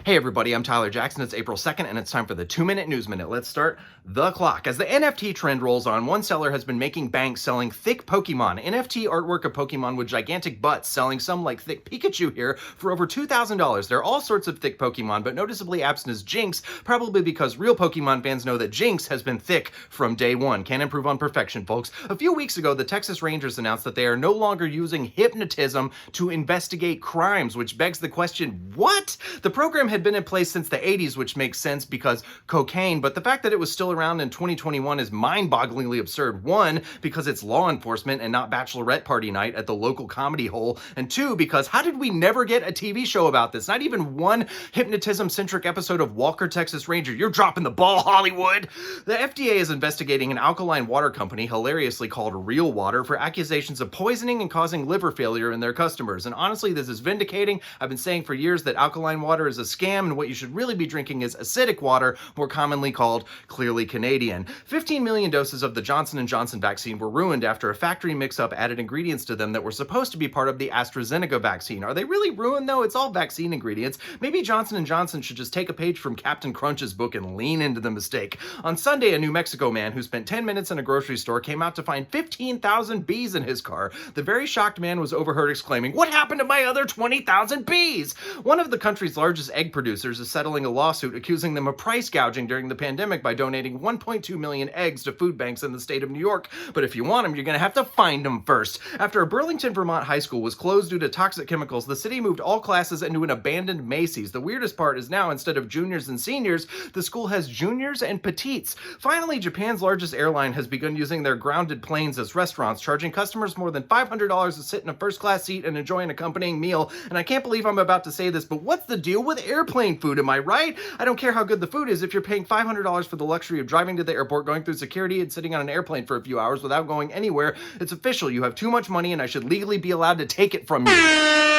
Hey everybody, I'm Tyler Jackson. It's April 2nd and it's time for the 2-Minute News Minute. Let's start the clock. As the NFT trend rolls on, one seller has been making bank selling thick Pokemon. NFT artwork of Pokemon with gigantic butts, selling some like thick Pikachu here for over $2,000. There are all sorts of thick Pokemon, but noticeably absent is Jinx, probably because real Pokemon fans know that Jinx has been thick from day one. Can't improve on perfection, folks. A few weeks ago, the Texas Rangers announced that they are no longer using hypnotism to investigate crimes, which begs the question, what? The program had been in place since the 80s, which makes sense because cocaine, but the fact that it was still around in 2021 is mind-bogglingly absurd. One, because it's law enforcement and not bachelorette party night at the local comedy hole, and two, because how did we never get a TV show about this? Not even one hypnotism-centric episode of Walker, Texas Ranger. You're dropping the ball, Hollywood! The FDA is investigating an alkaline water company, hilariously called Real Water, for accusations of poisoning and causing liver failure in their customers. And honestly, this is vindicating. I've been saying for years that alkaline water is a scam, and what you should really be drinking is acidic water, more commonly called Clearly Canadian. 15 million doses of the Johnson & Johnson vaccine were ruined after a factory mix-up added ingredients to them that were supposed to be part of the AstraZeneca vaccine. Are they really ruined, though? It's all vaccine ingredients. Maybe Johnson & Johnson should just take a page from Captain Crunch's book and lean into the mistake. On Sunday, a New Mexico man who spent 10 minutes in a grocery store came out to find 15,000 bees in his car. The very shocked man was overheard exclaiming, "What happened to my other 20,000 bees?" One of the country's largest egg producers is settling a lawsuit accusing them of price gouging during the pandemic by donating 1.2 million eggs to food banks in the state of New York. But if you want them, you're going to have to find them first. After a Burlington, Vermont high school was closed due to toxic chemicals, the city moved all classes into an abandoned Macy's. The weirdest part is now, instead of juniors and seniors, the school has juniors and petites. Finally, Japan's largest airline has begun using their grounded planes as restaurants, charging customers more than $500 to sit in a first-class seat and enjoy an accompanying meal. And I can't believe I'm about to say this, but what's the deal with airplane food? Am I right? I don't care how good the food is if you're paying $500 for the luxury of driving to the airport, going through security, and sitting on an airplane for a few hours without going anywhere. It's official. You have too much money and I should legally be allowed to take it from you.